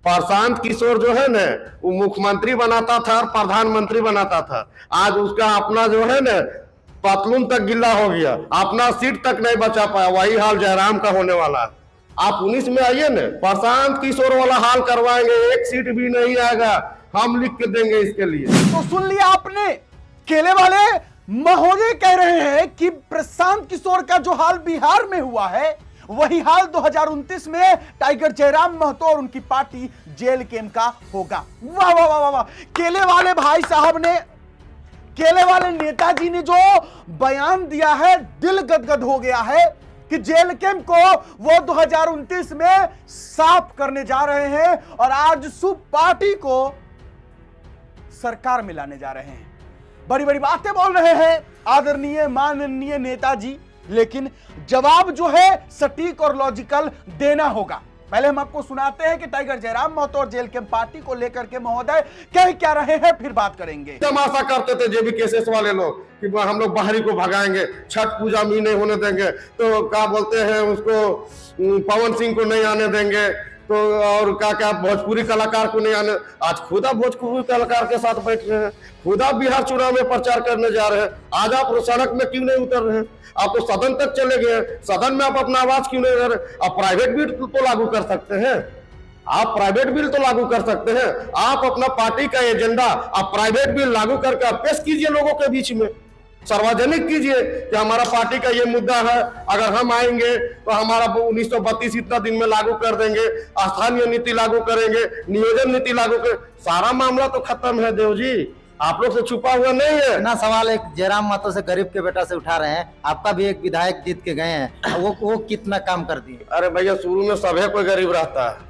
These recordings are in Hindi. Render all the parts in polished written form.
प्रशांत किशोर जो है ना, वो मुख्यमंत्री बनाता था और प्रधानमंत्री बनाता था। आज उसका अपना जो है ना पतलून तक गिल्ला हो गया, अपना सीट तक नहीं बचा पाया। वही हाल जयराम का होने वाला है। आप 19 में आइए ना, प्रशांत किशोर वाला हाल करवाएंगे, एक सीट भी नहीं आएगा, हम लिख के देंगे इसके लिए। तो सुन लिया आपने, केले वाले महोदय कह रहे हैं कि प्रशांत किशोर का जो हाल बिहार में हुआ है वही हाल 2029 में टाइगर जयराम महतो और उनकी पार्टी जेल कैंप का होगा। वाह वाह वाह वाह। केले वाले भाई साहब ने, केले वाले नेताजी ने जो बयान दिया है, दिल गदगद हो गया है कि जेल कैंप को वो 2029 में साफ करने जा रहे हैं और आजसू पार्टी को सरकार में लाने जा रहे हैं। बड़ी बड़ी बातें बोल रहे हैं आदरणीय माननीय नेताजी, लेकिन जवाब जो है सटीक और लॉजिकल देना होगा। पहले हम आपको सुनाते हैं कि टाइगर जयराम महतो और जेल कैंप पार्टी को लेकर के महोदय कह क्या रहे हैं, फिर बात करेंगे। तमाशा करते थे जेबी केसेस वाले लोग कि हम लोग बाहरी को भगाएंगे, छठ पूजा भी नहीं होने देंगे, तो क्या बोलते हैं उसको, पवन सिंह को नहीं आने देंगे, तो और क्या क्या भोजपुरी कलाकार को नहीं आने। आज खुदा भोजपुरी कलाकार के साथ बैठ रहे हैं, खुदा बिहार चुनाव में प्रचार करने जा रहे हैं। आज आप सड़क में क्यों नहीं उतर रहे हैं? आप तो सदन तक चले गए, सदन में आप अपना आवाज क्यों नहीं कर रहे? आप प्राइवेट बिल तो लागू कर सकते हैं, आप प्राइवेट बिल तो लागू कर सकते हैं। आप अपना पार्टी का एजेंडा आप प्राइवेट बिल लागू करके आप पेश कीजिए, लोगों के बीच में सार्वजनिक कीजिए कि हमारा पार्टी का ये मुद्दा है, अगर हम आएंगे तो हमारा 1932 इतना दिन में लागू कर देंगे, स्थानीय नीति लागू करेंगे, नियोजन नीति लागू कर, सारा मामला तो खत्म है। देव जी, आप लोग से छुपा हुआ नहीं है ना। सवाल एक जयराम महतो से, गरीब के बेटा से उठा रहे हैं। आपका भी एक विधायक जीत के गए हैं, वो कितना काम कर दिए? अरे भैया, शुरू में सभी कोई गरीब रहता है।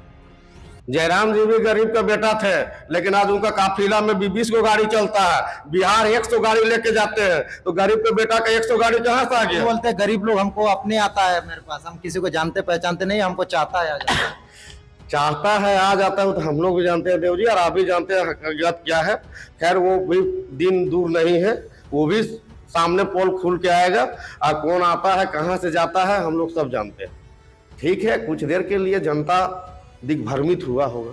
जयराम जी भी गरीब का बेटा थे, लेकिन आज उनका काफिला में 20 को गाड़ी चलता है, बिहार 100 गाड़ी लेके जाते हैं, तो गरीब के बेटा का 100 गाड़ी कहाँ से आ गया? बोलते हैं गरीब लोग, हमको अपने आता है, मेरे पास, हम किसी को जानते पहचानते नहीं, हमको चाहता है आ जाता है। चाहता है आ जाता है, तो हम लोग भी जानते हैं देव जी, और आप भी जानते हैं हकीकत क्या है। खैर, वो भी दिन दूर नहीं है, वो भी सामने पोल खुल के आएगा, और कौन आता है कहाँ से जाता है हम लोग सब जानते हैं। ठीक है, कुछ देर के लिए जनता दिग्भ्रमित हुआ होगा,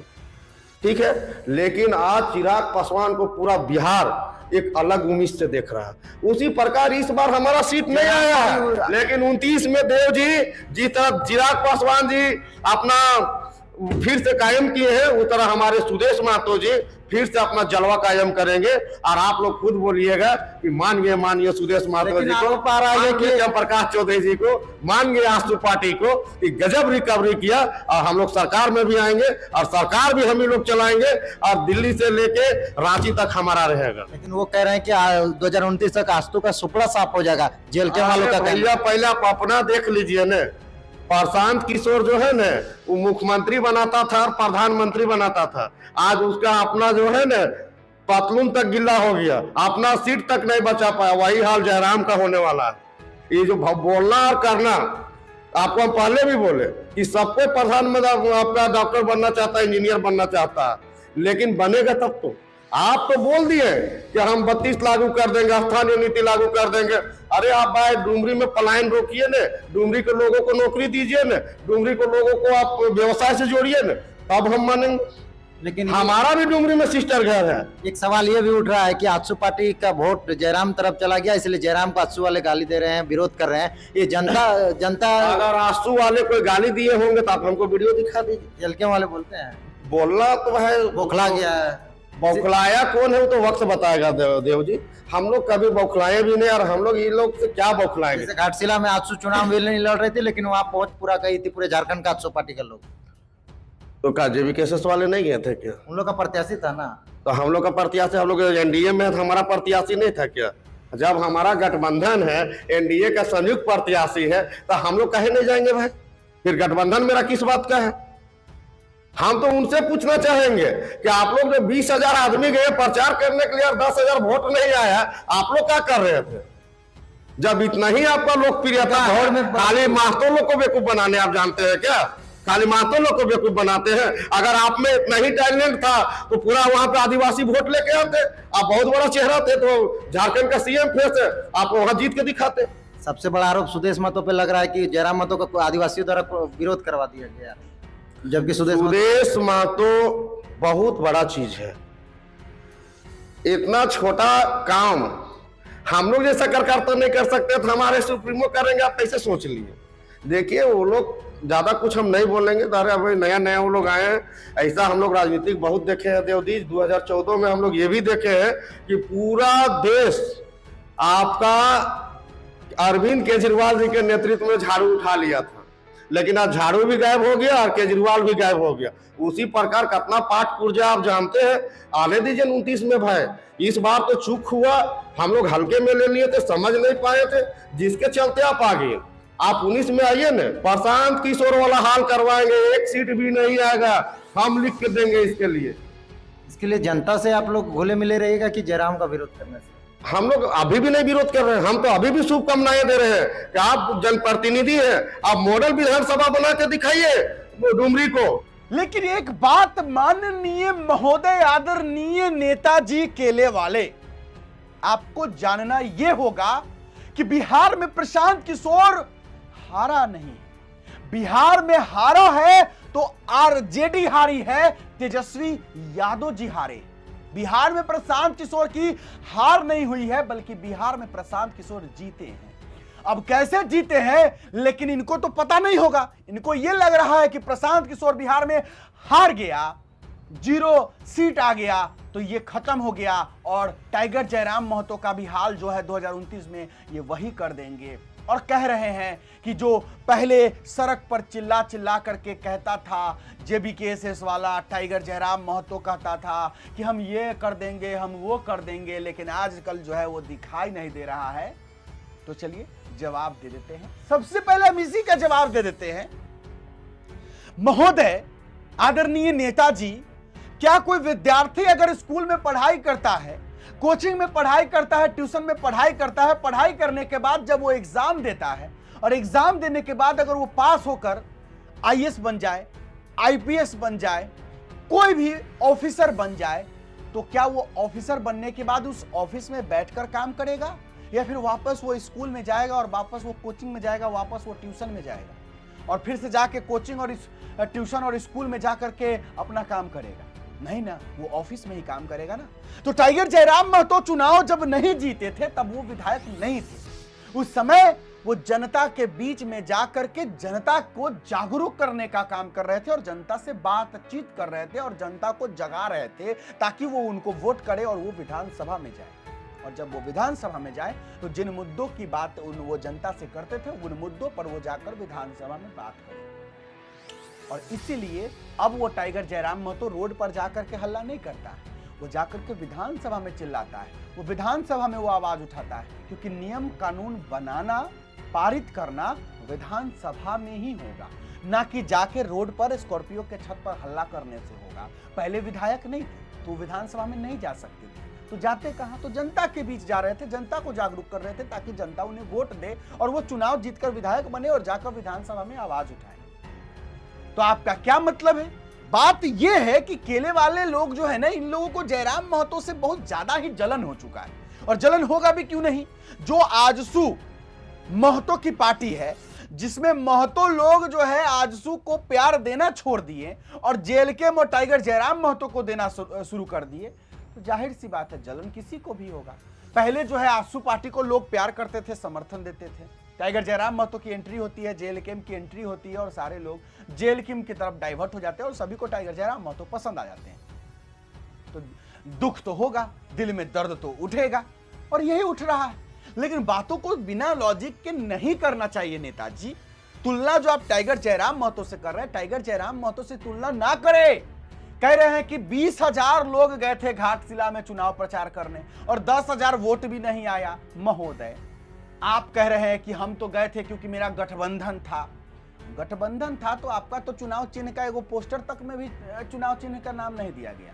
ठीक है, लेकिन आज चिराग पासवान को पूरा बिहार एक अलग उम्मीद से देख रहा है। उसी प्रकार इस बार हमारा सीट नहीं आया है, लेकिन 29 में देव जी जिस तरह चिराग पासवान जी अपना फिर से कायम किए हैं, उस तरह हमारे सुदेश महतो जी फिर से अपना जलवा कायम करेंगे। और आप लोग खुद बोलिएगा कि मानिए सुदेश महतो जी को, कि प्रकाश चौधरी जी को, मानिए आजसू पार्टी को कि गजब रिकवरी किया, और हम लोग सरकार में भी आएंगे और सरकार भी हम ही लोग चलाएंगे, और दिल्ली से लेके रांची तक हमारा रहेगा। लेकिन वो कह रहे हैं कि 2029 तक आजसू का सुपड़ा साफ हो जाएगा, जेल के वालों का। भैया, पहले आप अपना देख लीजिए न, प्रशांत किशोर जो है ना, वो मुख्यमंत्री बनाता था और प्रधानमंत्री बनाता था। आज उसका अपना जो है ना पतलून तक गिल्ला हो गया, अपना सीट तक नहीं बचा पाया। वही हाल जयराम का होने वाला है। ये जो बोलना और करना, आपको हम पहले भी बोले कि सबको प्रधानमंत्री आपका डॉक्टर बनना चाहता है, इंजीनियर बनना चाहता है, लेकिन बनेगा तब तो। आप तो बोल दिए कि हम 32 लागू कर देंगे, स्थानीय नीति लागू कर देंगे। अरे आप भाई डुमरी में पलायन रोकिए ने, डुमरी के लोगों को नौकरी दीजिए ने, डुमरी के लोगों को आप व्यवसाय से जोड़िए ने, तब हम मानेंगे। लेकिन हमारा भी डुमरी में सिस्टर घर है। एक सवाल ये भी उठ रहा है कि आजसू पार्टी का वोट जयराम तरफ चला गया, इसलिए जयराम को आजसू वाले गाली दे रहे हैं, विरोध कर रहे हैं। ये जनता अगर आजसू वाले कोई गाली दिए होंगे तो आप हमको वीडियो दिखा दीजिए। जेल के वाले बोलते हैं बोलना तो है, बौखला गया है। बौखलाया कौन है वो तो वक्त बताएगा देव जी। हम लोग कभी बौखलाए भी नहीं, और हम लोग इन लोग से क्या बौखलाएंगे। घाटशिला में आजसू चुनाव में नहीं लड़ रही थी, लेकिन वहां पहुंच पूरा गई थी पूरे झारखंड का आजसू पार्टी के लोग। तो क्या जेबी केसेस वाले नहीं गए थे क्या? उन लोग का प्रत्याशी था ना। तो हम लोग का प्रत्याशी, हम लोग एनडीए में हमारा प्रत्याशी नहीं था क्या? जब हमारा गठबंधन है, एनडीए का संयुक्त प्रत्याशी है, तो हम लोग कहे नहीं जाएंगे भाई? फिर गठबंधन मेरा किस बात का है? हम तो उनसे पूछना चाहेंगे कि आप लोग जो 20,000 आदमी गए प्रचार करने के लिए और 10,000 वोट नहीं आया, आप लोग क्या कर रहे थे? जब इतना ही आपका लोकप्रियता है, खाली महतो लोग को बेवकूफ बनाने आप जानते हैं क्या? खाली महतो लोग को बेवकूफ बनाते हैं। अगर आप में इतना ही टैलेंट था तो पूरा वहां पे आदिवासी वोट लेके आते। आप बहुत बड़ा चेहरा थे, तो झारखंड का सीएम फेस है, आप वहां जीत के दिखाते। सबसे बड़ा आरोप सुदेश महतो पे लग रहा है कि जयराम महतो को आदिवासियों द्वारा विरोध करवा दिया गया। जबकि सुदेश सुदेश महतो बहुत बड़ा चीज है। इतना छोटा काम हम लोग जैसा कार्यकर्ता नहीं कर सकते तो हमारे सुप्रीमो करेंगे, आप कैसे सोच लिए। देखिए वो लोग ज्यादा कुछ हम नहीं बोलेंगे, अभी नया नया वो लोग आए हैं। ऐसा हम लोग राजनीतिक बहुत देखे हैं देवदीज। 2014 में हम लोग ये भी देखे हैं कि पूरा देश आपका अरविंद केजरीवाल जी के नेतृत्व में झाड़ू उठा लिया था, लेकिन आज झाड़ू भी गायब हो गया और केजरीवाल भी गायब हो गया। उसी प्रकार कितना पाठ पूर्जा आप जानते हैं। आने दीजिए 29 में भाई, इस बार तो चूक हुआ, हम लोग हल्के में ले लिए थे, समझ नहीं पाए थे, जिसके चलते आप आ गए। आप 19 में आइए ना, प्रशांत किशोर वाला हाल करवाएंगे, एक सीट भी नहीं आएगा, हम लिख के देंगे इसके लिए। इसके लिए जनता से आप लोग घुले मिले रहेगा कि जयराम का विरोध करने से? हम लोग अभी भी नहीं विरोध कर रहे हैं, हम तो अभी भी शुभकामनाएं दे रहे हैं कि आप जनप्रतिनिधि हैं, आप मॉडल विधानसभा बना के दिखाइए डुमरी को। लेकिन एक बात माननीय महोदय, आदरणीय नेताजी केले वाले, आपको जानना यह होगा कि बिहार में प्रशांत किशोर हारा नहीं, बिहार में हारा है तो आरजेडी हारी है, तेजस्वी यादव जी हारे। बिहार में प्रशांत किशोर की हार नहीं हुई है, बल्कि बिहार में प्रशांत किशोर जीते हैं। अब कैसे जीते हैं लेकिन इनको तो पता नहीं होगा। इनको यह लग रहा है कि प्रशांत किशोर बिहार में हार गया, 0 सीट आ गया तो ये खत्म हो गया और टाइगर जयराम महतो का भी हाल जो है 2029 में ये वही कर देंगे। और कह रहे हैं कि जो पहले सड़क पर चिल्ला चिल्ला करके कहता था जेबीकेएसएस वाला, टाइगर जयराम महतो कहता था कि हम ये कर देंगे, हम वो कर देंगे, लेकिन आजकल जो है वो दिखाई नहीं दे रहा है। तो चलिए जवाब दे देते हैं। सबसे पहले हम इसी का जवाब दे देते हैं। महोदय, आदरणीय नेताजी, क्या कोई विद्यार्थी अगर स्कूल में पढ़ाई करता है, कोचिंग में पढ़ाई करता है, ट्यूशन में पढ़ाई करता है, पढ़ाई करने के बाद जब वो एग्जाम देता है और एग्जाम देने के बाद अगर वो पास होकर आईएएस बन जाए, आईपीएस बन जाए, कोई भी ऑफिसर बन जाए, तो क्या वो ऑफिसर बनने के बाद उस ऑफिस में बैठकर काम करेगा या फिर वापस वो स्कूल में जाएगा और वापस वो कोचिंग में जाएगा, वापस वो ट्यूशन में जाएगा और फिर से जाके कोचिंग और ट्यूशन और स्कूल में जाकर के अपना काम करेगा? नहीं ना, वो ऑफिस में ही काम करेगा ना। तो टाइगर जयराम महतो चुनाव जब नहीं जीते थे तब वो विधायक नहीं थे। उस समय वो जनता के बीच में जाकर के जनता को जागरूक करने का काम कर रहे थे और जनता से बातचीत कर रहे थे और जनता को जगा रहे थे ताकि वो उनको वोट करे और वो विधानसभा में जाए। और जब वो विधानसभा में जाए तो जिन मुद्दों की बात वो जनता से करते थे, उन मुद्दों पर वो जाकर विधानसभा में बात करे। और इसीलिए अब वो टाइगर जयराम महतो रोड पर जाकर के हल्ला नहीं करता है, वो जाकर के विधानसभा में चिल्लाता है, वो विधानसभा में वो आवाज उठाता है, क्योंकि नियम कानून बनाना, पारित करना विधानसभा में ही होगा, ना कि जाके रोड पर स्कॉर्पियो के छत पर हल्ला करने से होगा। पहले विधायक नहीं थे तो विधानसभा में नहीं जा सकते थे, तो जाते कहां? तो जनता के बीच जा रहे थे, जनता को जागरूक कर रहे थे ताकि जनता उन्हें वोट दे और वो चुनाव जीतकर विधायक बने और जाकर विधानसभा में आवाज उठाए। तो आपका क्या मतलब है? बात यह है कि केले वाले लोग जो है ना, इन लोगों को जयराम महतो से बहुत ज्यादा ही जलन हो चुका है और जलन होगा भी क्यों नहीं। जो आजसू महतो की पार्टी है, जिसमें महतो लोग जो है आजसू को प्यार देना छोड़ दिए और जेलकेम और टाइगर जयराम महतो को देना शुरू कर दिए, तो जाहिर सी बात है जलन किसी को भी होगा। पहले जो है आजसू पार्टी को लोग प्यार करते थे, समर्थन देते थे। टाइगर जयराम महतो की एंट्री होती है, जेलकेम की एंट्री होती है और सारे लोग जेलकेम की तरफ डाइवर्ट हो जाते हैं और सभी को टाइगर जयराम महतो पसंद आ जाते हैं। तो दुख तो होगा, दिल में दर्द तो उठेगा और यही उठ रहा है। लेकिन बातों को बिना लॉजिक के नहीं करना चाहिए नेताजी। तुलना जो आप टाइगर जयराम महतो से कर रहे हैं, टाइगर जयराम महतो से तुलना ना करें। कह रहे हैं कि 20,000 लोग गए थे घाटशिला में चुनाव प्रचार करने और 10,000 वोट भी नहीं आया। महोदय, आप कह रहे हैं कि हम तो गए थे क्योंकि मेरा गठबंधन था। गठबंधन था तो आपका तो चुनाव चिन्ह का एगो पोस्टर तक में भी चुनाव चिन्ह का नाम नहीं दिया गया।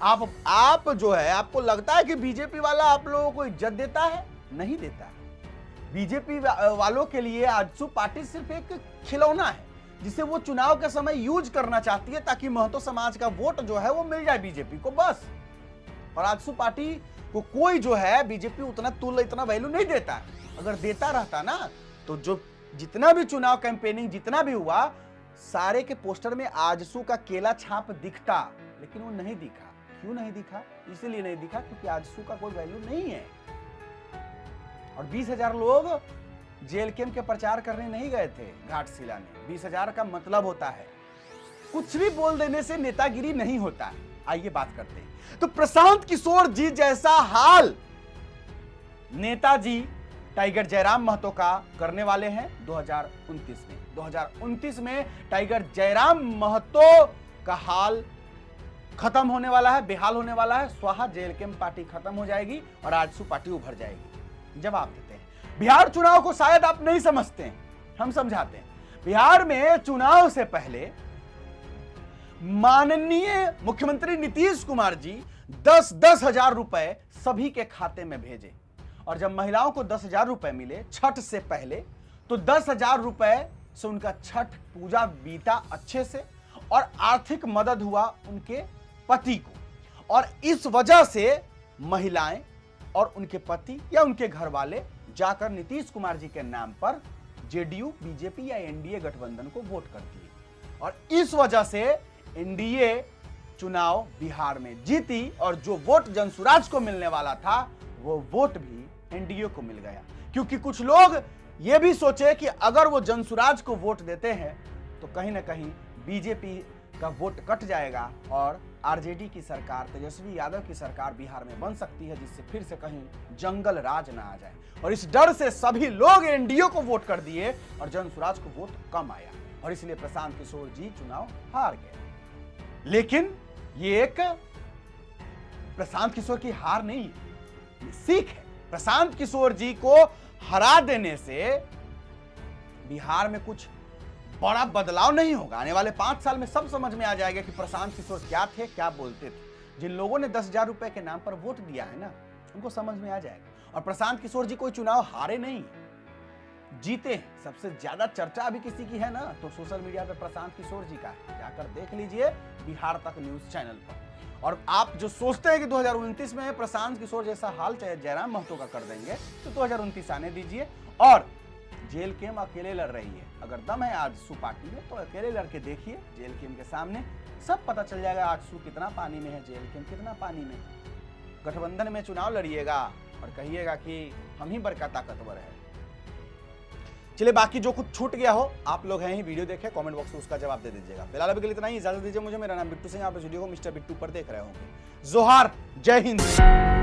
आप जो है, आपको लगता है कि बीजेपी वाला आप लोगों को इज्जत देता है? नहीं देता है। बीजेपी वालों के लिए आजसू पार्टी सिर्फ एक खिलौना है जिसे वो चुनाव के समय यूज करना चाहती है ताकि महतो समाज का वोट जो है वो मिल जाए बीजेपी को, बस। और आजसू पार्टी को कोई जो है बीजेपी इतना वैल्यू नहीं देता है। अगर देता रहता ना तो जो जितना भी चुनाव कैंपेनिंग जितना भी हुआ सारे के पोस्टर में आजसू का केला छाप दिखता, लेकिन वो नहीं दिखा। क्यों नहीं दिखा? इसलिए नहीं दिखा क्योंकि आजसू का कोई वैल्यू नहीं है। और 20,000 लोग जेएलके के प्रचार करने नहीं गए थे घाटशिला में। 20,000 का मतलब होता है कुछ भी बोल देने से नेतागिरी नहीं होता है। आइए बात करते हैं। तो प्रशांत किशोर जी जैसा हाल नेताजी टाइगर जयराम महतो का करने वाले हैं 2029 में। 2029 में टाइगर जयराम महतो का हाल खत्म होने वाला है, बेहाल होने वाला है। स्वाहा जेएलके पार्टी खत्म हो जाएगी और आजसू पार्टी उभर जाएगी। जवाब देते हैं। बिहार चुनाव को शायद आप नहीं समझते हैं, हम समझाते हैं। बिहार में चुनाव से पहले माननीय मुख्यमंत्री नीतीश कुमार जी 10-10 हजार रुपए सभी के खाते में भेजे। और जब महिलाओं को 10,000 रुपए मिले छठ से पहले, तो 10,000 रुपए से उनका छठ पूजा बीता अच्छे से और आर्थिक मदद हुआ उनके पति को। और इस वजह से महिलाएं और उनके पति या उनके घर वाले जाकर नीतीश कुमार जी के नाम पर जेडीयू, बीजेपी या एनडीए गठबंधन को वोट कर दिए। और इस वजह से एनडीए चुनाव बिहार में जीती और जो वोट जनसुराज को मिलने वाला था वो वोट भी एनडीए को मिल गया। क्योंकि कुछ लोग ये भी सोचे कि अगर वो जनसुराज को वोट देते हैं तो कहीं ना कहीं बीजेपी का वोट कट जाएगा और आरजेडी की सरकार, तेजस्वी यादव की सरकार बिहार में बन सकती है, जिससे फिर से कहीं जंगल राज ना आ जाए। और इस डर से सभी लोग एनडीए को वोट कर दिए और जनसुराज को वोट कम आया और इसलिए प्रशांत किशोर जी चुनाव हार गए। लेकिन ये एक प्रशांत किशोर की हार नहीं है, ये सीख है। प्रशांत किशोर जी को हरा देने से बिहार में कुछ बड़ा बदलाव नहीं होगा। आने वाले 5 साल में सब समझ में आ जाएगा कि प्रशांत किशोर क्या थे, क्या बोलते थे। जिन लोगों ने 10,000 रुपए के नाम पर वोट दिया है ना, उनको समझ में आ जाएगा। और प्रशांत किशोर जी कोई चुनाव हारे नहीं, जीते हैं। सबसे ज्यादा चर्चा अभी किसी की है ना, तो सोशल मीडिया पे प्रशांत किशोर जी का है। जाकर देख लीजिए बिहार तक न्यूज चैनल पर। और आप जो सोचते हैं कि 2029 में प्रशांत किशोर जैसा हाल चाहे जयराम महतो का कर देंगे, तो 2029 आने दीजिए। और जेएलके अकेले लड़ रही है। अगर दम है आजसू पार्टी में तो अकेले लड़के देखिए जेएलके के सामने, सब पता चल जाएगा आजसू कितना पानी में है, जेएलके कितना पानी में। गठबंधन में चुनाव लड़िएगा और कहिएगा कि हम ही बड़का ताकतवर है। चलिए, बाकी जो कुछ छूट गया हो, आप लोग हैं ही, वीडियो देखें, कमेंट बॉक्स में उसका जवाब दे दीजिएगा। फिलहाल अभी के लिए इतना ही, इजाजत दीजिए मुझे। मेरा नाम बिट्टू सिंह, आप इस वीडियो को मिस्टर बिट्टू पर देख रहे होंगे। जोहार, जय हिंद।